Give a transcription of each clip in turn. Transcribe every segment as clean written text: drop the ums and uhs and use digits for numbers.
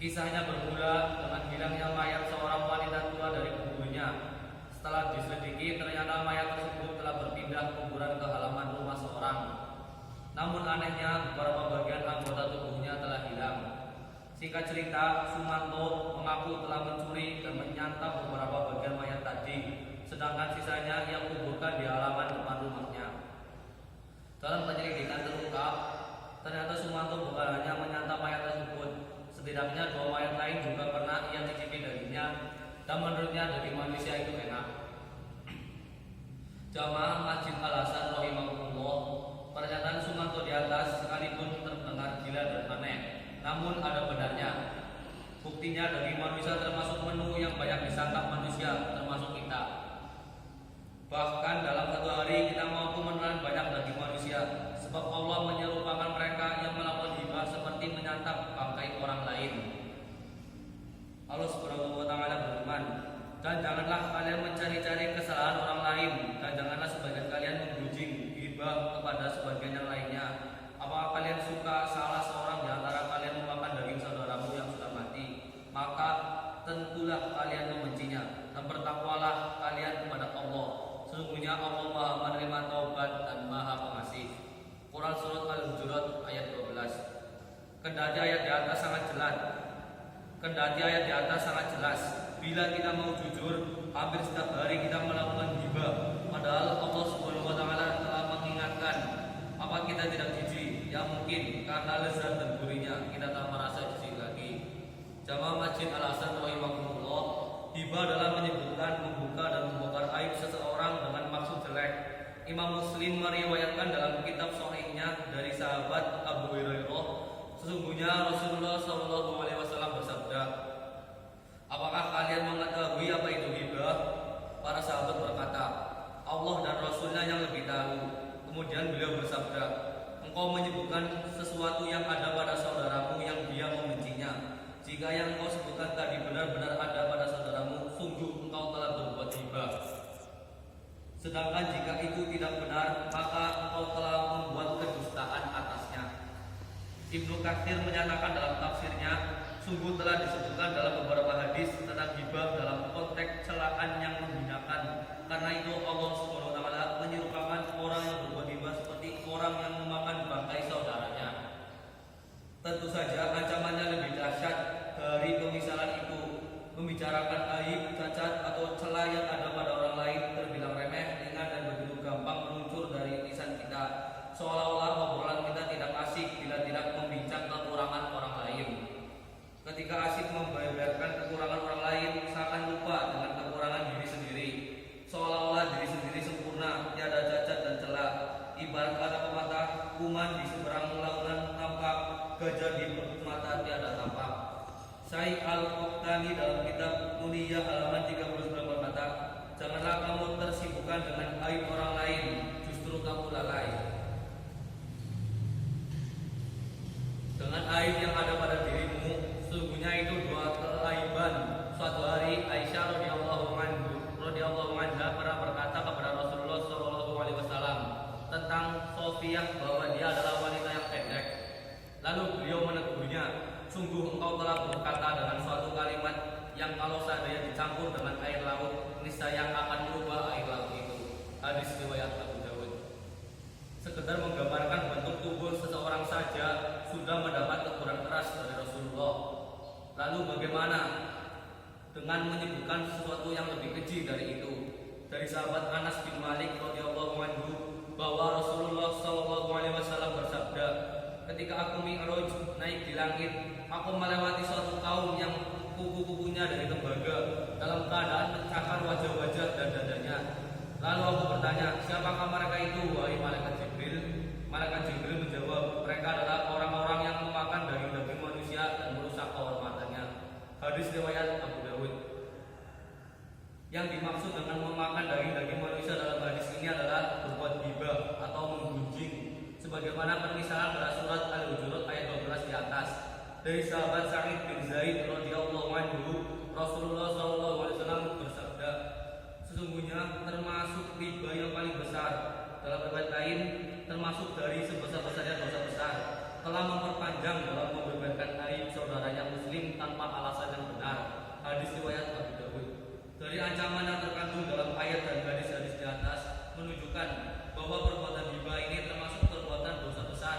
Kisahnya bermula dengan hilangnya mayat seorang wanita tua dari kuburnya. Setelah diselidiki, ternyata mayat tersebut telah berpindah kuburan ke halaman rumah seorang. Namun anehnya, beberapa bagian anggota tubuhnya telah hilang. Singkat cerita, Sumanto mengaku telah mencuri dan menyantap beberapa bagian mayat tadi, sedangkan sisanya ia kuburkan di halaman depan rumahnya. Dalam penyelidikan terungkap, ternyata Sumanto bukan hanya menyantap mayat tersebut, setidaknya 2 mayat lain juga pernah ia cicipi dagingnya, dan menurutnya daging manusia itu enak. Jamaah Masjid Al-Hasan rahimahullah, pernyataan Sumanto di atas sekalipun terdengar gila dan aneh, namun ada benarnya. Buktinya daging manusia termasuk menu yang banyak disantap manusia, termasuk kita. Bahkan dalam satu hari kita mampu menelan banyak daging manusia, sebab Allah menyerupakan mereka yang melakukan hibah seperti menyantap bangkai orang lain. Allah Subhanahu wa taala berfirman, "Dan janganlah kalian mencari-cari kesalahan orang lain, dan janganlah sebagian kalian menggunjing hibah kepada sebagian yang lainnya. Apakah kalian suka salah seorang di antara kalian memakan daging saudaramu yang sudah mati? Maka tentulah kalian membencinya, dan bertakwalah kalian kepada Allah. Sesungguhnya Allah Maha menerima taubat dan Maha pengasih." Quran Surat Al-Hujurat ayat 12. Kendati ayat di atas sangat jelas, bila kita mau jujur, hampir setiap hari kita melakukan hibah. Padahal Allah Subhanahu wa taala telah mengingatkan, apa kita tidak jijik? Ya mungkin karena lezat dan gurihnya kita tak merasa jijik lagi. Jamaah Masjid Al-Hasan rahimahullah, hibah adalah menyebutkan, membuka dan membongkar aib seseorang dengan maksud jelek. Imam Muslim meriwayatkan dalam kitab sahihnya dari sahabat Abu Hurairah, sesungguhnya Rasulullah SAW bersabda, "Apakah kalian mengetahui apa itu ghibah?" Para sahabat berkata, "Allah dan Rasulnya yang lebih tahu." Kemudian beliau bersabda, "Engkau menyebutkan sesuatu yang ada pada saudaramu yang dia membencinya. Jika yang engkau sebutkan tadi benar-benar ada pada saudaramu, sungguh engkau telah berbuat ghibah. Sedangkan jika itu tidak benar, maka engkau telah membuat kedustaan atasnya." Ibnu Katsir menyatakan dalam tafsirnya, sungguh telah disebutkan dalam beberapa hadis tentang ghibah dalam konteks celaan yang menghinakan. Karena itu Allah Subhanahu wa taala menyerupakan orang yang berbuat ghibah seperti orang yang memakan bangkai saudaranya. Tentu saja ancamannya lebih dahsyat dari pemisalan itu. Membicarakan aib, cacat atau celah yang ada pada orang lain terbilang remeh, ringan dan begitu gampang meluncur dari lisan kita, seolah-olah obrolan kita tidak asik bila tidak membincang kekurangan orang lain. Ketika asik membeberkan kekurangan orang lain, seakan lupa dengan kekurangan diri sendiri, seolah-olah diri sendiri sempurna, tiada cacat dan celah. Ibarat kata pepatah, kuman di seberang lautan tampak, gajah di perut mata tiada tampak. Syekh Al-Qahtani dalam kitab Nuniyah halaman 39 berkata, "Janganlah kamu tersibukkan dengan aib orang lain, justru kamu lalai dengan aib yang ada pada dirimu. Sesungguhnya itu 2 keaiban. Suatu hari Aisyah radhiyallahu anha pernah berkata kepada Rasulullah SAW tentang Sofiyah bahwa dia adalah wanita yang pendek. Lalu beliau menegurnya, "Sungguh engkau telah berkata dengan suatu kalimat yang kalau seandainya dicampur dengan air laut, niscaya akan merubah air laut itu." Hadis riwayat Abu Dawud. Sekedar menggambarkan bentuk tubuh seseorang saja sudah mendapat teguran keras dari Rasulullah. Lalu bagaimana dengan menyebutkan sesuatu yang lebih keji dari itu? Dari sahabat Anas bin Malik radhiyallahu anhu bahwa Rasulullah SAW bersabda, "Ketika aku mi'raj naik di langit, aku melewati suatu kaum yang kuku-kukunya dari tembaga dalam keadaan mencakar wajah-wajah dan dadanya. Lalu aku bertanya, siapakah mereka itu, wahai malaikat Jibril?" Malaikat Jibril menjawab, "Mereka adalah orang-orang yang memakan daging-daging manusia dan merusak kehormatannya." Hadis riwayat Abu Dawud. Yang dimaksud dengan memakan daging-daging manusia dalam hadis ini adalah berbuat ghibah atau menggunjing, sebagaimana permisalan pada surat Al-Hujurat ayat 12 di atas. Dari sahabat Sa'id bin Zaid radhiyallahu anhu, Rasulullah SAW bersabda, "Sesungguhnya termasuk riba yang paling besar, dalam riwayat lain termasuk dari sebesar-besarnya dosa besar, telah memperpanjang dalam membeberkan aib saudaranya muslim tanpa Dari ancaman yang terkandung dalam ayat dan hadis-hadis di atas menunjukkan bahwa perbuatan riba ini termasuk perbuatan dosa besar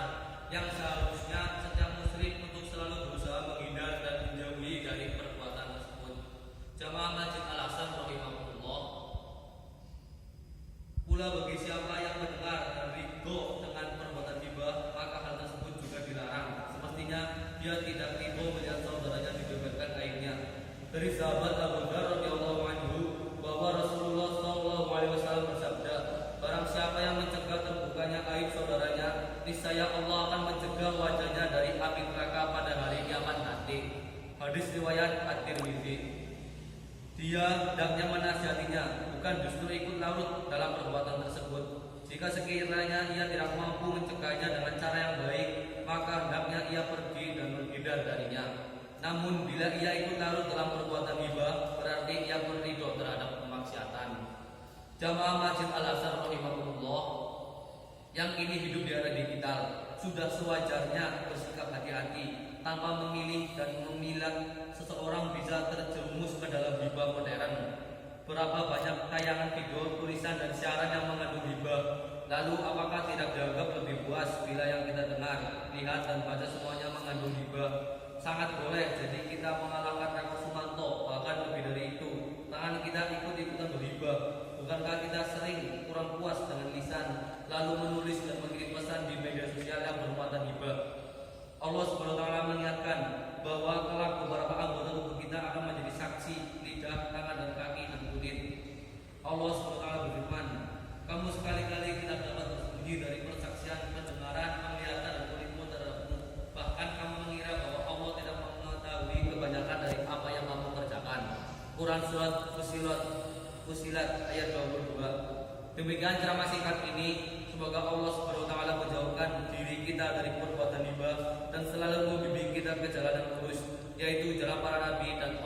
yang seharusnya setiap muslim untuk selalu berusaha menghindar dan menjauhi dari perbuatan tersebut. Jamaah Masjid Al-Hasan rahimahullah, pula bagi siapa yang mendengar dan ridho dengan perbuatan riba, maka hal tersebut juga dilarang. Semestinya dia tidak ridho melihat saudaranya dibeberkan aibnya. Dari sahabat Abu Dzar radhiyallahu anhu bahwa Rasulullah sallallahu alaihi wasallam bersabda, barang siapa yang mencegah terbukanya aib saudaranya, niscaya Allah akan mencegah wajahnya dari api neraka pada hari kiamat nanti. Hadis riwayat At-Tirmidzi. Dia hendaknya menasihatinya, bukan justru ikut larut dalam perbuatan tersebut. Jika sekiranya ia tidak mampu mencegahnya dengan cara yang baik, maka hendaknya ia pergi dan menghindar darinya. Namun bila ia ikut larut dalam perbuatan riba, berarti ia beridho terhadap kemaksiatan. Jamaah Masjid Al-Hasan rahimahullah yang kini hidup di era digital, sudah sewajarnya bersikap hati-hati tanpa memilih dan memilah seseorang bisa terjerumus ke dalam riba modern. Berapa banyak tayangan video, tulisan dan siaran yang mengandung riba. Lalu apakah tidak dianggap lebih puas bila yang kita dengar, lihat dan baca semuanya mengandung riba? Sangat boleh, jadi kita mengalahkan Raka Sumanto, bahkan lebih dari itu. Tangan kita ikut-ikutan berriba. Bukankah kita sering kurang puas dengan lisan, lalu menulis dan mengirim pesan di media sosial yang bermuatan riba? Allah SWT mengingatkan bahwa kelak beberapa anggota tubuh kita akan menjadi saksi, lidah, tangan, dan kaki, dan kulit. Allah SWT berfirman, kamu sekali-kali tidak dapat bersembunyi dari persaksian, pendengaran, penglihatan, dan kulitmu terhadapmu. Bahkan kamu mengira bahwa Allah tidak mengetahui kebanyakan dari apa yang kamu kerjakan. Quran Surat Fusilat ayat 22. Demikian ceramah singkat ini. Semoga Allah SWT menjauhkan diri kita dari perbuatan riba dan selalu membimbing kita ke jalan yang lurus, yaitu jalan para nabi dan